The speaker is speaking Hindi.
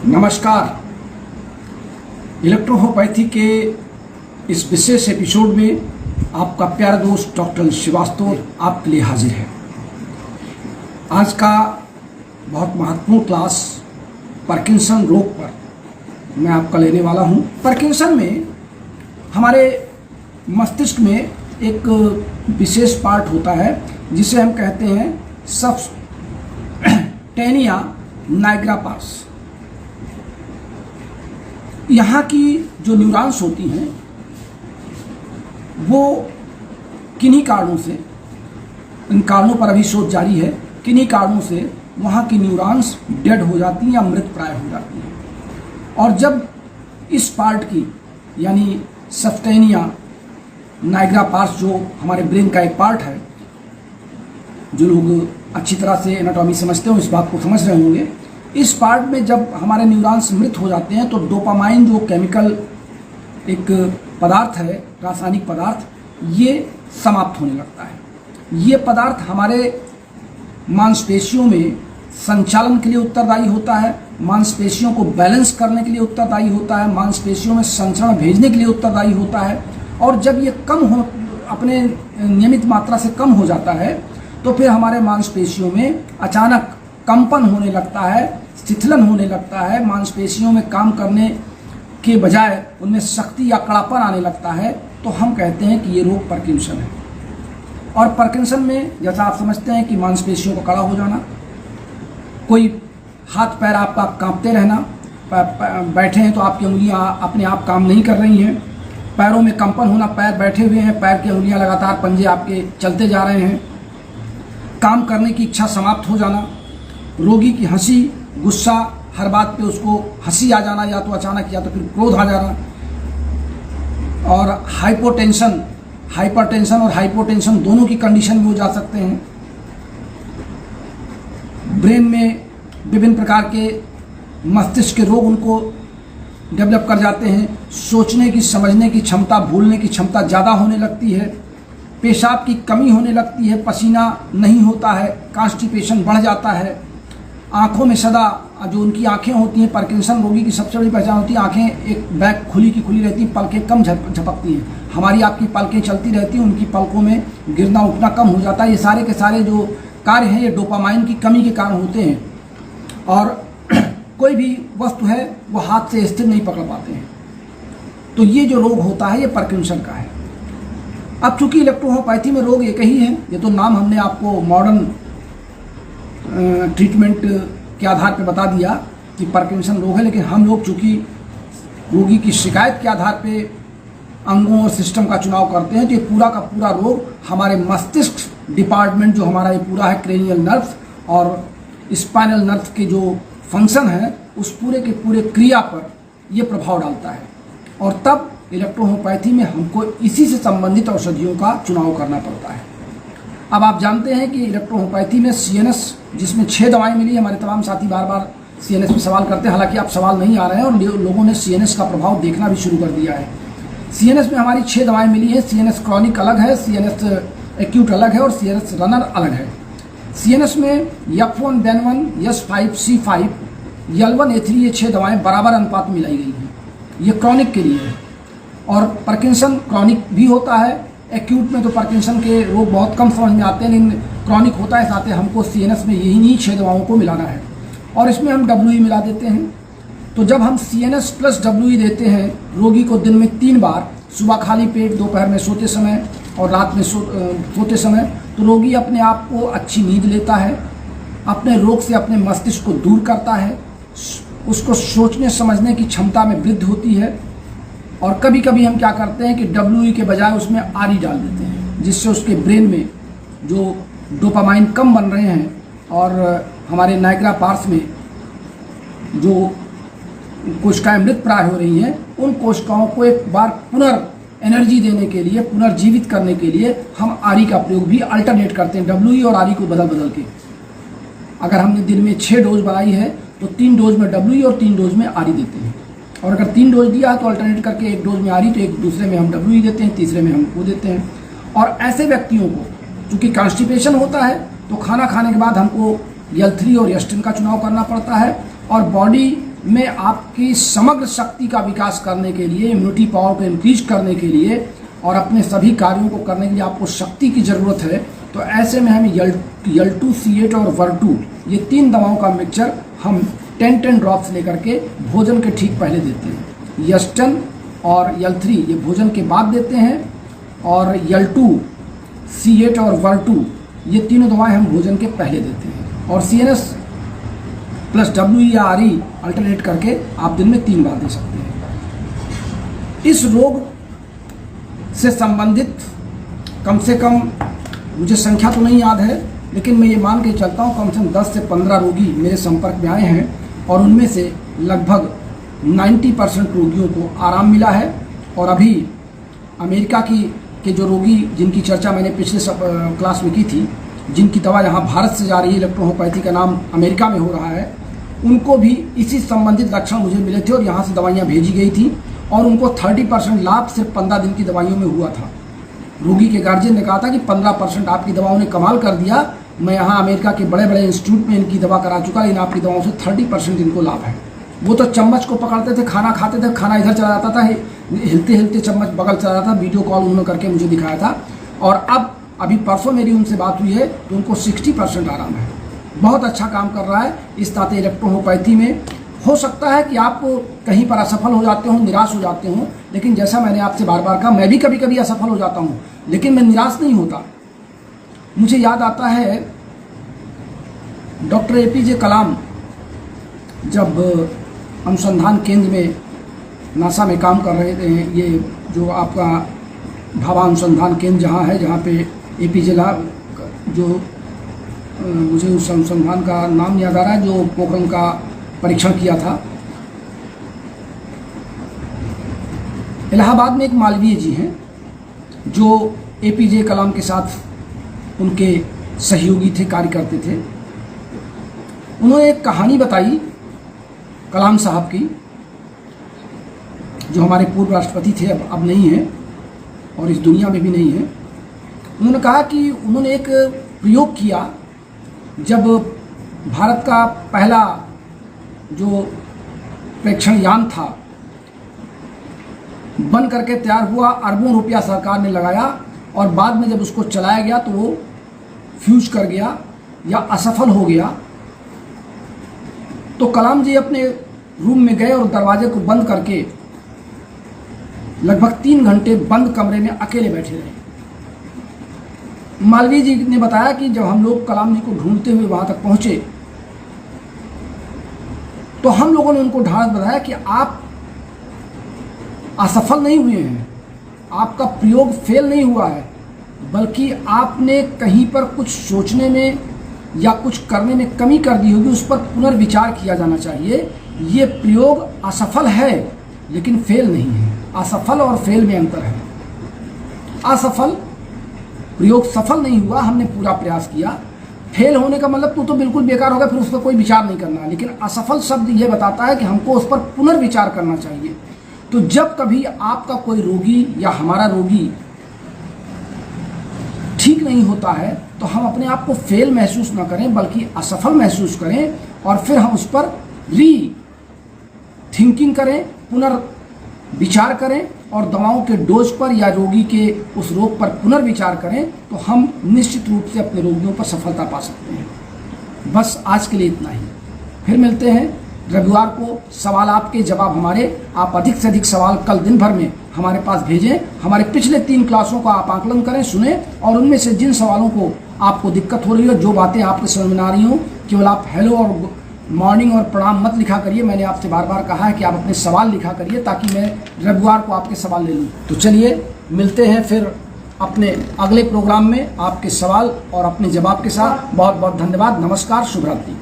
नमस्कार। इलेक्ट्रोहोपैथी के इस विशेष एपिसोड में आपका प्यारा दोस्त डॉक्टर श्रीवास्तव आपके लिए हाजिर है। आज का बहुत महत्वपूर्ण क्लास पार्किंसन रोग पर मैं आपका लेने वाला हूं। पार्किंसन में हमारे मस्तिष्क में एक विशेष पार्ट होता है जिसे हम कहते हैं सबटेनिया नाइग्रा पार्स। यहाँ की जो न्यूरॉन्स होती हैं वो किन्हीं कारणों से, इन कारणों पर अभी शोध जारी है, किन्हीं कारणों से वहाँ की न्यूरॉन्स डेड हो जाती हैं या मृत प्राय हो जाती हैं। और जब इस पार्ट की यानी सबटेनिया नाइग्रा पार्स जो हमारे ब्रेन का एक पार्ट है, जो लोग अच्छी तरह से एनाटॉमी समझते हो इस बात को समझ रहे होंगे, इस पार्ट में जब हमारे न्यूरॉन्स मृत हो जाते हैं तो डोपामाइन जो केमिकल एक पदार्थ है, रासायनिक पदार्थ, ये समाप्त होने लगता है। ये पदार्थ हमारे मांसपेशियों में संचालन के लिए उत्तरदायी होता है, मांसपेशियों को बैलेंस करने के लिए उत्तरदायी होता है, मांसपेशियों में संचरण भेजने के लिए उत्तरदायी होता है। और जब ये कम हो, अपने नियमित मात्रा से कम हो जाता है तो फिर हमारे मांसपेशियों में अचानक कंपन होने लगता है, शिथिलन होने लगता है, मांसपेशियों में काम करने के बजाय उनमें शक्ति या कड़ापन आने लगता है। तो हम कहते हैं कि ये रोग पार्किंसन है। और पार्किंसन में जैसा आप समझते हैं कि मांसपेशियों का कड़ा हो जाना, कोई हाथ पैर आपका कांपते रहना, बैठे हैं तो आपकी उंगलियां अपने आप काम नहीं कर रही हैं, पैरों में कंपन होना, पैर बैठे हुए हैं, पैर की उंगलियां लगातार पंजे आपके चलते जा रहे हैं, काम करने की इच्छा समाप्त हो जाना, रोगी की हंसी गुस्सा, हर बात पे उसको हंसी आ जाना, या तो अचानक या तो फिर क्रोध आ जाना, और हाइपरटेंशन और हाइपोटेंशन दोनों की कंडीशन में हो जा सकते हैं। ब्रेन में विभिन्न प्रकार के मस्तिष्क के रोग उनको डेवलप कर जाते हैं। सोचने की, समझने की क्षमता, भूलने की क्षमता ज़्यादा होने लगती है, पेशाब की कमी होने लगती है, पसीना नहीं होता है, कॉन्स्टिपेशन बढ़ जाता है, आँखों में सदा जो उनकी आँखें होती हैं, पार्किंसन रोगी की सबसे बड़ी पहचान होती है, आँखें एक बैक खुली की खुली रहती हैं, पलकें कम झपकती हैं। हमारी आपकी पलकें चलती रहती हैं, उनकी पलकों में गिरना उठना कम हो जाता है। ये सारे के सारे जो कार्य हैं ये डोपामाइन की कमी के कारण होते हैं। और कोई भी वस्तु है वो हाथ से स्थिर नहीं पकड़ पाते हैं। तो ये जो रोग होता है ये पार्किंसन का है। अब चूंकि इलेक्ट्रोहोपैथी में रोग एक ही है, ये तो नाम हमने आपको मॉडर्न ट्रीटमेंट के आधार पर बता दिया कि पार्किंसन रोग है, लेकिन हम लोग चूंकि रोगी की शिकायत के आधार पे अंगों और सिस्टम का चुनाव करते हैं, तो ये पूरा का पूरा रोग हमारे मस्तिष्क डिपार्टमेंट जो हमारा ये पूरा है, क्रेनियल नर्व और स्पाइनल नर्व के जो फंक्शन है, उस पूरे के पूरे क्रिया पर ये प्रभाव डालता है। और तब इलेक्ट्रोहोपैथी में हमको इसी से संबंधित औषधियों का चुनाव करना पड़ता है। अब आप जानते हैं कि इलेक्ट्रोहोपैथी में CNS, जिसमें 6 दवाएं मिली, हमारे तमाम साथी बार बार CNS में सवाल करते हैं, हालांकि आप सवाल नहीं आ रहे हैं और लोगों ने CNS का प्रभाव देखना भी शुरू कर दिया है। CNS में हमारी 6 दवाएं मिली हैं। CNS क्रॉनिक अलग है, CNS एक्यूट अलग है और CNS रनर अलग है। CNS में F1, DEN1, S5, C5, L1, A3 ये 6 दवाएं बराबर अनुपात में मिलाई गई हैं। ये क्रॉनिक के लिए है। और पार्किंसन क्रॉनिक भी होता है। एक्यूट में तो पार्किंसन के रोग बहुत कम समझ में आते हैं, लेकिन क्रॉनिक होता है, साथ ही हमको CNS में यही 6 दवाओं को मिलाना है। और इसमें हम WE मिला देते हैं। तो जब हम CNS प्लस WE देते हैं रोगी को दिन में 3 बार, सुबह खाली पेट, दोपहर में सोते समय और रात में सोते समय, तो रोगी अपने आप को अच्छी नींद लेता है, अपने रोग से अपने मस्तिष्क को दूर करता है, उसको सोचने समझने की क्षमता में वृद्धि होती है। और कभी कभी हम क्या करते हैं कि WE के बजाय उसमें RE डाल देते हैं, जिससे उसके ब्रेन में जो डोपामाइन कम बन रहे हैं और हमारे नाइग्रा पार्स में जो कोशिकाएं मृत प्राय हो रही हैं, उन कोशिकाओं को एक बार पुनर्एनर्जी देने के लिए, पुनर्जीवित करने के लिए हम RE का प्रयोग भी अल्टरनेट करते हैं, WE और RE को बदल बदल के। अगर हमने दिन में 6 डोज बनाई है तो 3 डोज में WE और 3 डोज में RE देते हैं। और अगर 3 डोज दिया है तो अल्टरनेट करके 1 डोज में RE, तो एक दूसरे में हम WE देते हैं, तीसरे में हम वो देते हैं। और ऐसे व्यक्तियों को चूँकि कॉन्स्टिपेशन होता है तो खाना खाने के बाद हमको L3 और एस्टिन का चुनाव करना पड़ता है और बॉडी में आपकी समग्र शक्ति का विकास करने के लिए, इम्यूनिटी पावर को इंक्रीज करने के लिए और अपने सभी कार्यों को करने के लिए आपको शक्ति की ज़रूरत है। तो ऐसे में हम L2, C8 और Ver2 ये 3 दवाओं का मिक्सचर हम 10-10 ड्रॉप्स लेकर के भोजन के ठीक पहले देते हैं। यस्टन और L3 ये भोजन के बाद देते हैं और L2, C8 और Ver2 ये तीनों दवाएं हम भोजन के पहले देते हैं। और CNS प्लस WE या RE अल्टरनेट करके आप दिन में 3 बार दे सकते हैं। इस रोग से संबंधित कम से कम, मुझे संख्या तो नहीं याद है, लेकिन मैं ये मान के चलता हूँ कम से कम 10 से 15 रोगी मेरे संपर्क में आए हैं और उनमें से लगभग 90% रोगियों को आराम मिला है। और अभी अमेरिका के जो रोगी जिनकी चर्चा मैंने पिछले क्लास में की थी, जिनकी दवा यहाँ भारत से जा रही है, इलेक्ट्रोहोम्योपैथी का नाम अमेरिका में हो रहा है, उनको भी इसी संबंधित लक्षण मुझे मिले थे और यहाँ से दवाइयाँ भेजी गई थी और उनको 30% लाभ सिर्फ 15 दिन की दवाइयों में हुआ था। रोगी के गार्जियन ने कहा था कि 15% आपकी दवाओं ने कमाल कर दिया, मैं यहाँ अमेरिका के बड़े बड़े इंस्टीट्यूट में इनकी दवा करा चुका, लेकिन आपकी दवाओं से 30% इनको लाभ है। वो तो चम्मच को पकड़ते थे, खाना खाते थे, खाना इधर चला जाता था, हिलते हिलते चम्मच बगल चला जाता था। वीडियो कॉल उन्होंने करके मुझे दिखाया था। और अब अभी परसों मेरी उनसे बात हुई है तो उनको 60% आराम है। बहुत अच्छा काम कर रहा है। इस नाते इलेक्ट्रोहोम्योपैथी में हो सकता है कि आप कहीं पर असफल हो जाते हो, निराश हो जाते हो, लेकिन जैसा मैंने आपसे बार बार कहा, मैं भी कभी कभी असफल हो जाता हूँ, लेकिन मैं निराश नहीं होता। मुझे याद आता है डॉक्टर APJ कलाम जब अनुसंधान केंद्र में नासा में काम कर रहे थे, ये जो आपका भाभा अनुसंधान केंद्र जहाँ है, जहाँ पे APJ जो मुझे उस अनुसंधान का नाम याद आ रहा है, जो पोखरण का परीक्षण किया था। इलाहाबाद में एक मालवीय जी हैं जो APJ कलाम के साथ उनके सहयोगी थे, कार्य करते थे। उन्होंने एक कहानी बताई कलाम साहब की, जो हमारे पूर्व राष्ट्रपति थे, अब नहीं है और इस दुनिया में भी नहीं है। उन्होंने कहा कि उन्होंने एक प्रयोग किया जब भारत का पहला जो प्रेक्षण यान था बन करके तैयार हुआ, अरबों रुपया सरकार ने लगाया और बाद में जब उसको चलाया गया तो वो फ्यूज कर गया या असफल हो गया। तो कलाम जी अपने रूम में गए और दरवाजे को बंद करके लगभग 3 घंटे बंद कमरे में अकेले बैठे रहे। मालवीय जी ने बताया कि जब हम लोग कलाम जी को ढूंढते हुए वहां तक पहुंचे तो हम लोगों ने उनको ढांढस बताया कि आप असफल नहीं हुए हैं, आपका प्रयोग फेल नहीं हुआ है, बल्कि आपने कहीं पर कुछ सोचने में या कुछ करने में कमी कर दी होगी, उस पर पुनर्विचार किया जाना चाहिए। ये प्रयोग असफल है लेकिन फेल नहीं है। असफल और फेल में अंतर है। असफल प्रयोग सफल नहीं हुआ, हमने पूरा प्रयास किया। फेल होने का मतलब तो बिल्कुल बेकार होगा, फिर उस पर कोई विचार नहीं करना। लेकिन असफल शब्द ये बताता है कि हमको उस पर पुनर्विचार करना चाहिए। तो जब कभी आपका कोई रोगी या हमारा रोगी ठीक नहीं होता है तो हम अपने आप को फेल महसूस ना करें, बल्कि असफल महसूस करें और फिर हम उस पर थिंकिंग करें, पुनर्विचार करें और दवाओं के डोज पर या रोगी के उस रोग पर पुनर्विचार करें तो हम निश्चित रूप से अपने रोगियों पर सफलता पा सकते हैं। बस आज के लिए इतना ही। फिर मिलते हैं रविवार को। सवाल आपके, जवाब हमारे। आप अधिक से अधिक सवाल कल दिन भर में हमारे पास भेजें। हमारे पिछले 3 क्लासों का आप आकलन करें, सुने और उनमें से जिन सवालों को आपको दिक्कत हो रही हो, जो बातें आपके समझ में आ रही हो, केवल आप हेलो और मॉर्निंग और प्रणाम मत लिखा करिए। मैंने आपसे बार बार कहा है कि आप अपने सवाल लिखा करिए ताकि मैं रविवार को आपके सवाल ले लूँ। तो चलिए मिलते हैं फिर अपने अगले प्रोग्राम में आपके सवाल और अपने जवाब के साथ। बहुत बहुत धन्यवाद। नमस्कार, शुभ रात्रि।